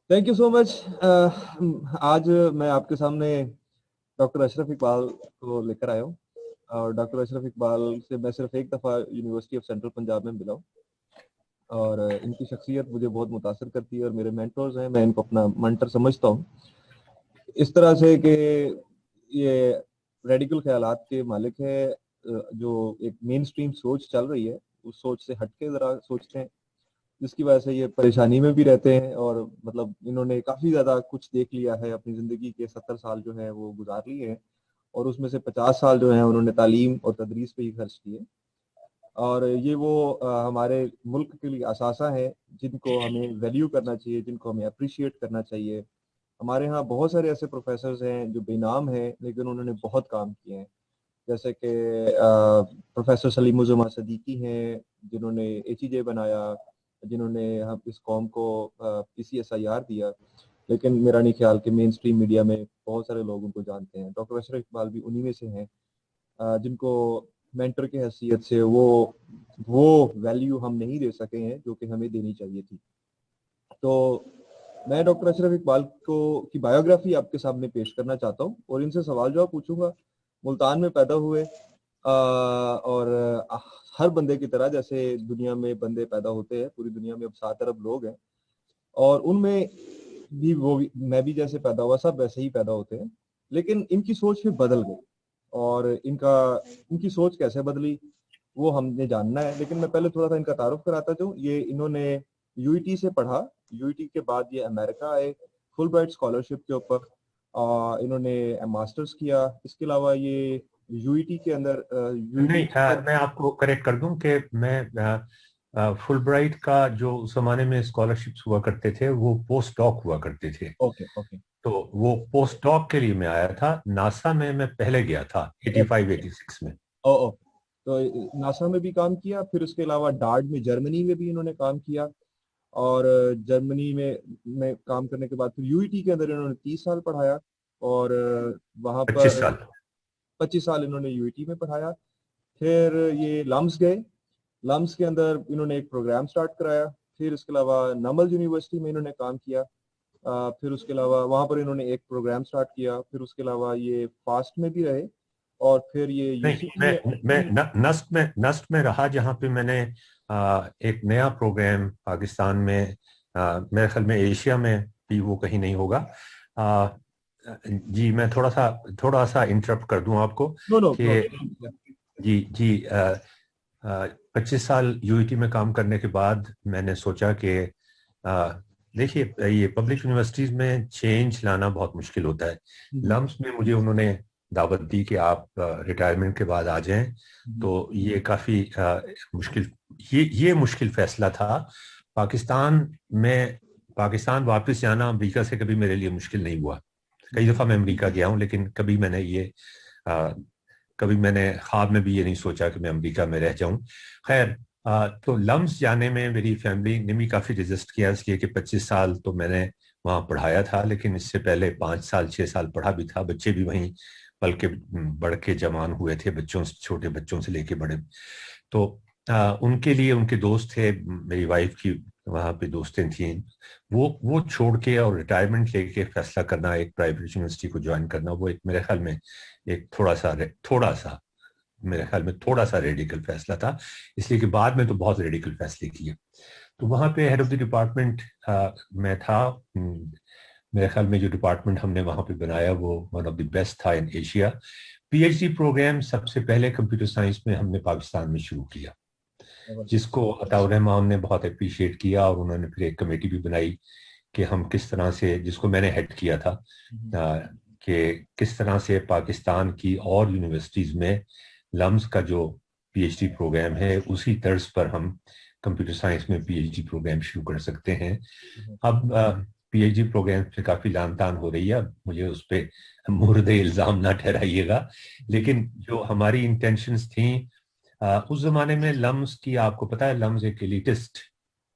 Thank you so much. आज मैं आपके सामने डॉक्टर अशरफ इकबाल को लेकर आया हूँ। और डॉक्टर अशरफ इकबाल से मैं सिर्फ एक दफ़ा यूनिवर्सिटी ऑफ सेंट्रल पंजाब में मिला हूँ। और इनकी शख्सियत मुझे बहुत मुतासर करती है और मेरे मेंटर्स हैं, मैं इनको अपना मेंटर समझता हूँ इस तरह से कि ये रेडिकल ख्यालात के मालिक है। जो एक मेन स्ट्रीम सोच चल रही है उस सोच से हटके ज़रा सोचते हैं, जिसकी वजह से ये परेशानी में भी रहते हैं। और मतलब इन्होंने काफ़ी ज़्यादा कुछ देख लिया है अपनी ज़िंदगी के 70 साल जो है वो गुजार लिए हैं। और उसमें से 50 साल जो है उन्होंने तालीम और तदरीस पे ही खर्च किए। और ये वो हमारे मुल्क के लिए असासा है जिनको हमें वैल्यू करना चाहिए, जिनको हमें अप्रिशिएट करना चाहिए। हमारे यहाँ बहुत सारे ऐसे प्रोफेसर्स हैं जो बेनाम हैं लेकिन उन्होंने बहुत काम किए हैं। जैसे कि प्रोफेसर सलीमुज़्ज़मा सदीकी हैं जिन्होंने एचईजे बनाया, जिन्होंने हम इस कौम को पीसीएसआईआर दिया। लेकिन मेरा नहीं ख्याल कि मेन स्ट्रीम मीडिया में बहुत सारे लोग उनको जानते हैं। डॉक्टर अशरफ इकबाल भी उन्हीं में से हैं जिनको मेंटर की हैसियत से वो वैल्यू हम नहीं दे सके हैं जो कि हमें देनी चाहिए थी। तो मैं डॉक्टर अशरफ इकबाल को की बायोग्राफी आपके सामने पेश करना चाहता हूँ और इनसे सवाल जवाब पूछूंगा। मुल्तान में पैदा हुए और हर बंदे की तरह जैसे दुनिया में बंदे पैदा होते हैं, पूरी दुनिया में अब 7 अरब लोग हैं और उनमें भी मैं भी जैसे पैदा हुआ सब वैसे ही पैदा होते हैं। लेकिन इनकी सोच फिर बदल गई और इनकी सोच कैसे बदली वो हमने जानना है। लेकिन मैं पहले थोड़ा सा इनका तारुफ कराता हूँ। ये इन्होंने यूईटी से पढ़ा, यूईटी के बाद ये अमेरिका आए फुल ब्राइट स्कॉलरशिप के ऊपर। इन्होंने मास्टर्स किया। इसके अलावा ये यूईटी के अंदर यूईटी नहीं, मैं आपको करेक्ट कर दूं कि मैं फुल ब्राइट का जो उस जमाने में स्कॉलरशिप्स हुआ करते थे वो पोस्ट डॉक हुआ करते थे। ओके ओके तो वो पोस्ट डॉक के लिए मैं आया था। नासा में मैं पहले गया था 85 86 में। ओ ओ तो नासा में भी काम किया, फिर उसके अलावा डार्ड में जर्मनी में भी इन्होंने काम किया। और जर्मनी में काम करने के बाद फिर यूईटी के अंदर इन्होंने 30 साल पढ़ाया। और वहाँ 25 पर साल 25 साल इन्होंने यूईटी में पढ़ाया। फिर ये लम्स गए, लम्स के अंदर इन्होंने एक प्रोग्राम स्टार्ट कराया। फिर इसके अलावा नमल यूनिवर्सिटी में इन्होंने काम किया। फिर उसके अलावा वहाँ पर इन्होंने एक प्रोग्राम स्टार्ट किया। फिर उसके अलावा ये फास्ट में भी रहे और फिर ये नहीं, यूसीटी में। मैं नस्ट में रहा जहाँ पे मैंने एक नया प्रोग्राम पाकिस्तान में, मेरे ख्याल में एशिया में भी वो कहीं नहीं होगा। आ, जी, मैं थोड़ा सा इंटरप्ट कर दूं आपको नो नो नो। कि जी जी, 25 साल यूईटी में काम करने के बाद मैंने सोचा कि आ, देखिए, ये पब्लिक यूनिवर्सिटीज में चेंज लाना बहुत मुश्किल होता है। लम्स में मुझे उन्होंने दावत दी कि आप रिटायरमेंट के बाद आ जाएं। तो ये काफ़ी मुश्किल, ये मुश्किल फैसला था। पाकिस्तान में पाकिस्तान वापस जाना अमेरिका से कभी मेरे लिए मुश्किल नहीं हुआ। कई दफ़ा मैं अमेरिका गया हूँ लेकिन आ, कभी मैंने ख्वाब में भी ये नहीं सोचा कि मैं अमेरिका में रह जाऊं। खैर, तो लम्स जाने में मेरी फैमिली ने भी काफ़ी रेजिस्ट किया, इसलिए कि 25 साल तो मैंने वहाँ पढ़ाया था, लेकिन इससे पहले 5 साल 6 साल पढ़ा भी था। बच्चे भी वहीं पल के बढ़ के जवान हुए थे, बच्चों से, छोटे बच्चों से लेके बड़े। तो उनके लिए उनके दोस्त थे, मेरी वाइफ की वहाँ पे दोस्तें थी। वो छोड़ के और रिटायरमेंट लेके फैसला करना, एक प्राइवेट यूनिवर्सिटी को ज्वाइन करना, वो एक मेरे ख्याल में एक थोड़ा सा रेडिकल फैसला था। इसलिए कि बाद में तो बहुत रेडिकल फैसले किए। तो वहाँ पे हेड ऑफ द डिपार्टमेंट मैं था। मेरे ख्याल में जो डिपार्टमेंट हमने वहाँ पे बनाया वो वन ऑफ द बेस्ट था इन एशिया। पीएचडी प्रोग्राम सबसे पहले कंप्यूटर साइंस में हमने पाकिस्तान में शुरू किया, जिसको अताउर रहमान ने बहुत अप्रिशिएट किया और उन्होंने फिर एक कमेटी भी बनाई कि हम किस तरह से, जिसको मैंने हेड किया था, कि किस तरह से पाकिस्तान की और यूनिवर्सिटीज में लम्स का जो पीएचडी प्रोग्राम है उसी तर्ज पर हम कंप्यूटर साइंस में पीएचडी प्रोग्राम शुरू कर सकते हैं। अब पीएचडी प्रोग्राम से काफी लान तान हो रही है, मुझे उस पर मुर्द इल्जाम ना ठहराइएगा। लेकिन जो हमारी इंटेंशंस थी उस जमाने में, लम्स की आपको पता है, लम्स एक एलिटिस्ट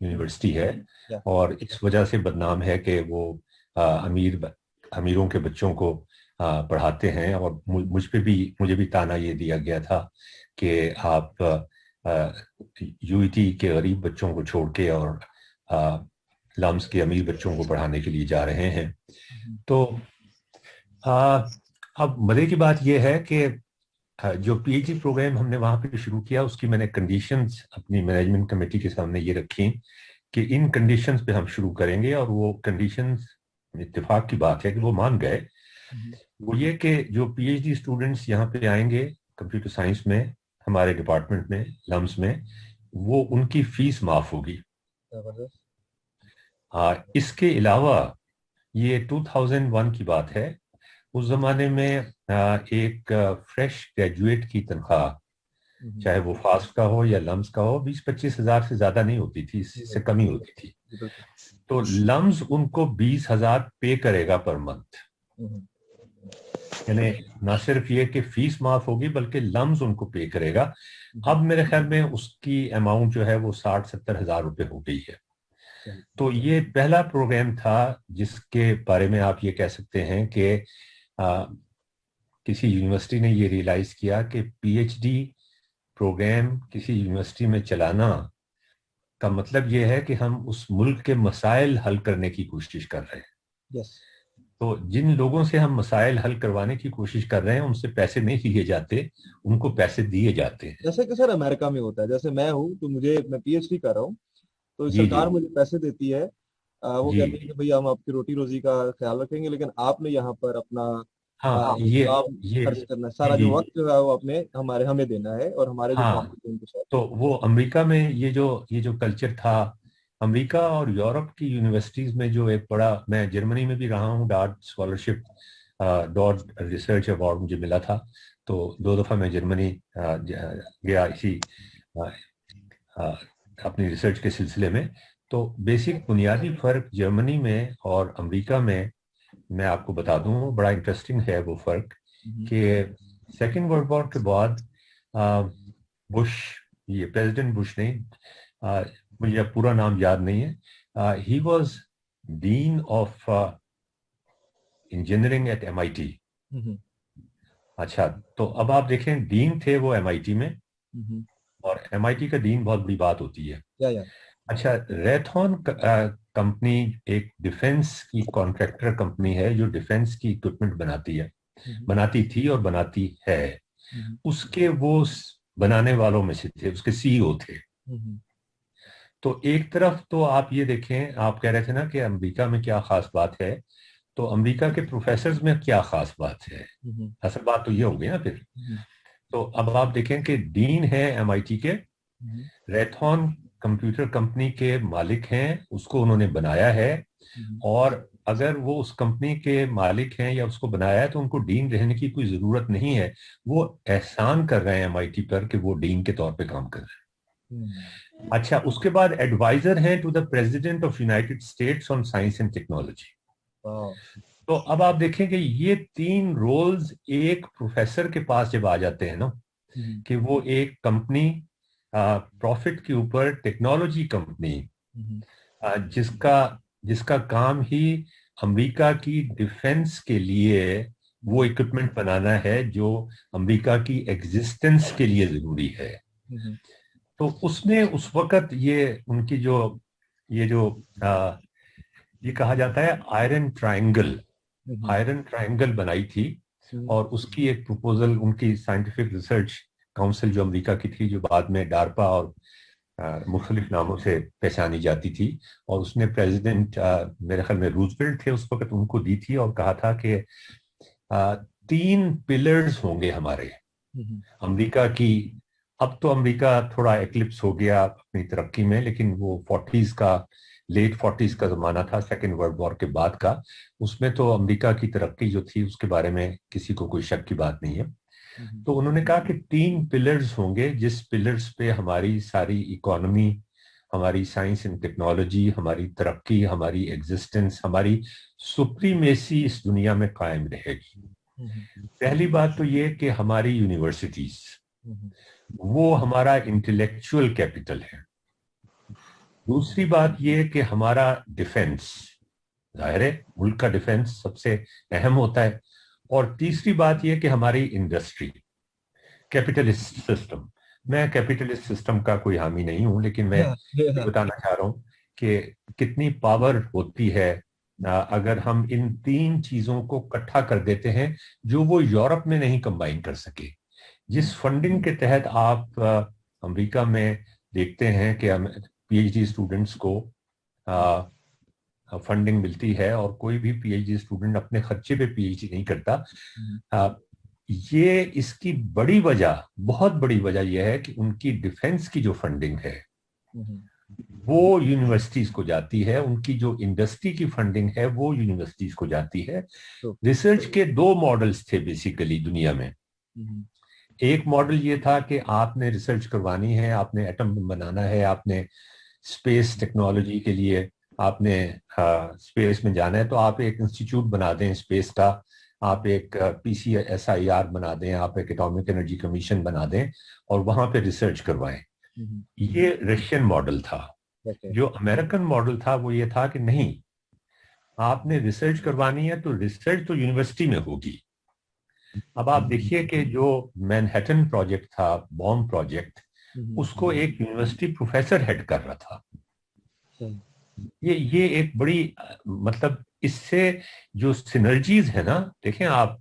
यूनिवर्सिटी है और इस वजह से बदनाम है कि वो अमीरों के बच्चों को पढ़ाते हैं। और मुझे भी ताना ये दिया गया था कि आप यूईटी के गरीब बच्चों को छोड़ के और लम्स के अमीर बच्चों को पढ़ाने के लिए जा रहे हैं। तो आ, अब मजे की बात यह है कि जो पीएचडी प्रोग्राम हमने वहां पे शुरू किया, उसकी मैंने कंडीशंस अपनी मैनेजमेंट कमेटी के सामने ये रखी कि इन कंडीशंस पे हम शुरू करेंगे, और वो कंडीशंस इत्तेफाक की बात है कि वो मान गए। वो ये कि जो पीएचडी स्टूडेंट्स यहाँ पे आएंगे कंप्यूटर साइंस में, हमारे डिपार्टमेंट में, लम्स में, वो उनकी फीस माफ होगी। इसके अलावा ये 2001 की बात है, उस जमाने में एक फ्रेश ग्रेजुएट की तनख्वाह, चाहे वो फास्ट का हो या लम्स का हो, 20-25 हजार से ज्यादा नहीं होती थी, इससे कम ही होती थी। तो लम्स उनको 20,000 पे करेगा पर मंथ। यानी ना सिर्फ ये कि फीस माफ होगी बल्कि लम्स उनको पे करेगा। अब मेरे ख्याल में उसकी अमाउंट जो है वो 60-70 हजार रुपए हो गई है। तो ये पहला प्रोग्राम था जिसके बारे में आप ये कह सकते हैं कि किसी यूनिवर्सिटी ने ये रियलाइज किया कि पीएचडी प्रोग्राम किसी यूनिवर्सिटी में चलाना का मतलब ये है कि हम उस मुल्क के मसाइल हल करने की कोशिश कर रहे हैं। yes. तो जिन लोगों से हम मसाइल हल करवाने की कोशिश कर रहे हैं उनसे पैसे नहीं लिए जाते, उनको पैसे दिए जाते हैं। जैसे कि सर अमेरिका में होता है, जैसे मैं हूँ तो मैं पीएचडी कर रहा हूँ, तो जी जी सरकार मुझे पैसे देती है। वो जी। कहते हैं कि भैया हम आपकी रोटी रोजी का ख्याल रखेंगे, लेकिन आपने यहाँ पर अपना हाँ काम ये खर्च करना है, जी सारा जो जी। वक्त जो है वो अपने हमें देना है, और हमारे जो हाँ, टॉपिक है उनके साथ। तो वो अमेरिका में ये जो कल्चर था, अमेरिका और यूरोप की यूनिवर्सिटीज में जो एक बड़ा, मैं जर्मनी में भी रहा हूँ, dot scholarship, dot research award मुझे मिला था। तो 2 दफा मैं जर्मनी गया इसी आ, आ, अपनी रिसर्च के सिलसिले में। तो बेसिक बुनियादी फर्क जर्मनी में और अमेरिका में मैं आपको बता दूं, बड़ा इंटरेस्टिंग है वो फर्क कि सेकेंड वर्ल्ड वॉर के बाद बुश, ये प्रेसिडेंट बुश नहीं, मुझे पूरा नाम याद नहीं है, he was dean of engineering at MIT. अच्छा, तो अब आप देखें, डीन थे वो एमआईटी में, और एमआईटी का डीन बहुत बड़ी बात होती है। या अच्छा, रेथॉन कंपनी एक डिफेंस की कॉन्ट्रैक्टर कंपनी है जो डिफेंस की इक्विपमेंट बनाती है, बनाती थी और बनाती है। उसके वो बनाने वालों में से थे, उसके सीईओ थे। तो एक तरफ तो आप ये देखें, आप कह रहे थे ना कि अमेरिका में क्या खास बात है, तो अमेरिका के प्रोफेसर्स में क्या खास बात है, असल बात तो ये हो गई ना फिर। तो अब आप देखें कि डीन है एमआईटी के, रेथॉन कंप्यूटर कंपनी के मालिक हैं, उसको उन्होंने बनाया है, और अगर वो उस कंपनी के मालिक हैं या उसको बनाया है तो उनको डीन रहने की कोई जरूरत नहीं है। वो एहसान कर रहे हैं एमआईटी पर कि वो डीन के तौर पे काम कर रहे हैं। अच्छा, उसके बाद एडवाइजर हैं to the president of United States on science and technology. तो अब आप देखें कि ये 3 रोल्स एक प्रोफेसर के पास जब आ जाते हैं ना, कि वो एक कंपनी, प्रॉफिट के ऊपर टेक्नोलॉजी कंपनी, जिसका जिसका काम ही अमेरिका की डिफेंस के लिए वो इक्विपमेंट बनाना है जो अमेरिका की एग्जिस्टेंस के लिए जरूरी है। तो उसने उस वक्त ये उनकी जो ये कहा जाता है आयरन ट्रायंगल बनाई थी, और उसकी एक प्रपोजल उनकी साइंटिफिक रिसर्च काउंसिल जो अमेरिका की थी, जो बाद में डार्पा और मुख्तलिफ नामों से पहचानी जाती थी, और उसने प्रेसिडेंट मेरे ख्याल में रूजवेल्ट थे उस वक्त, उनको दी थी और कहा था कि 3 पिलर्स होंगे हमारे अमेरिका की। अब तो अमेरिका थोड़ा एक्लिप्स हो गया अपनी तरक्की में, लेकिन वो लेट 40s का जमाना था, सेकेंड वर्ल्ड वॉर के बाद का, उसमें तो अमेरिका की तरक्की जो थी उसके बारे में किसी को कोई शक की बात नहीं है। तो उन्होंने कहा कि 3 पिलर्स होंगे, जिस पिलर्स पे हमारी सारी इकोनॉमी, हमारी साइंस एंड टेक्नोलॉजी, हमारी तरक्की, हमारी एग्जिस्टेंस, हमारी सुप्रीमेसी इस दुनिया में कायम रहेगी। पहली बात तो ये कि हमारी यूनिवर्सिटीज, वो हमारा इंटेलेक्चुअल कैपिटल है। दूसरी बात ये कि हमारा डिफेंस, जाहिर है मुल्क का डिफेंस सबसे अहम होता है। और तीसरी बात यह कि हमारी इंडस्ट्री, कैपिटलिस्ट सिस्टम। मैं कैपिटलिस्ट सिस्टम का कोई हामी नहीं हूं, लेकिन मैं ये बताना चाह रहा हूं کہ کتنی پاور ہوتی ہے اگر ہم ان 3 چیزوں کو اکٹھا کر دیتے ہیں جو وہ یورپ میں نہیں کمبائن کر سکے. جس فنڈنگ کے تحت آپ امریکہ میں دیکھتے ہیں کہ پی ایچ ڈی اسٹوڈنٹس کو فنڈنگ ملتی ہے اور کوئی بھی پی ایچ ڈی اسٹوڈنٹ اپنے خرچے پہ پی ایچ ڈی نہیں کرتا. یہ اس کی بڑی وجہ، بہت بڑی وجہ یہ ہے کہ ان کی ڈیفنس کی جو فنڈنگ ہے وہ یونیورسٹیز کو جاتی ہے، ان کی جو انڈسٹری کی فنڈنگ ہے وہ یونیورسٹیز کو جاتی ہے. ریسرچ کے 2 ماڈلز تھے بیسیکلی دنیا میں. ایک ماڈل یہ تھا کہ آپ نے ریسرچ کروانی ہے، آپ نے ایٹم بنانا ہے، آپ نے اسپیس ٹیکنالوجی کے لیے آپ نے اسپیس میں جانا ہے، تو آپ ایک انسٹیٹیوٹ بنا دیں اسپیس کا، آپ ایک PCSIR بنا دیں، آپ ایک اٹامک انرجی کمیشن بنا دیں اور وہاں پہ ریسرچ کروائیں. یہ رشین ماڈل تھا. جو امریکن ماڈل تھا وہ یہ تھا کہ نہیں، آپ نے ریسرچ کروانی ہے تو ریسرچ تو یونیورسٹی میں ہوگی. اب آپ دیکھیے کہ جو مینہٹن پروجیکٹ تھا، بوم پروجیکٹ، اس کو ایک یونیورسٹی پروفیسر ہیڈ کر رہا تھا. یہ ایک بڑی مطلب اس سے جو سینرجیز ہے نا، دیکھیں آپ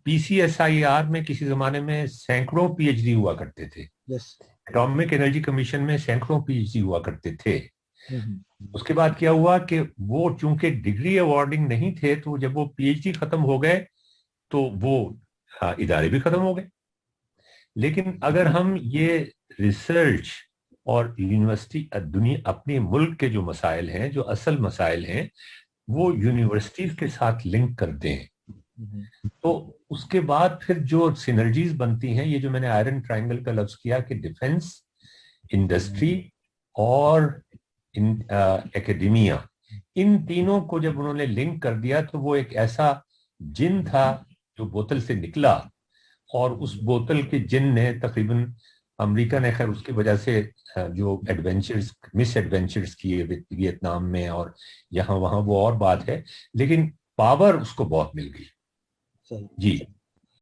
PCSIR میں کسی زمانے میں سینکڑوں PhD ہوا کرتے تھے، اٹامک انرجی کمیشن میں سینکڑوں PhD ہوا کرتے تھے. اس کے بعد کیا ہوا کہ وہ چونکہ ڈگری ایوارڈنگ نہیں تھے تو جب وہ PhD ختم ہو گئے تو وہ ادارے بھی ختم ہو گئے. لیکن اگر ہم یہ ریسرچ اور یونیورسٹی دنیا اپنے ملک کے جو مسائل ہیں، جو اصل مسائل ہیں، وہ یونیورسٹیز کے ساتھ لنک کر دیں تو اس کے بعد پھر جو سینرجیز بنتی ہیں، یہ جو میں نے آئرن ٹرائنگل کا لفظ کیا کہ ڈیفنس، انڈسٹری اور ایکیڈیمیا، ان تینوں کو جب انہوں نے لنک کر دیا تو وہ ایک ایسا جن تھا جو بوتل سے نکلا، اور اس بوتل کے جن نے تقریباً امریکہ نے خیر اس کی وجہ سے جو ایڈونچرز مس ایڈونچرز کیے ویتنام میں اور یہاں وہاں وہ اور بات ہے، لیکن پاور اس کو بہت مل گئی. جی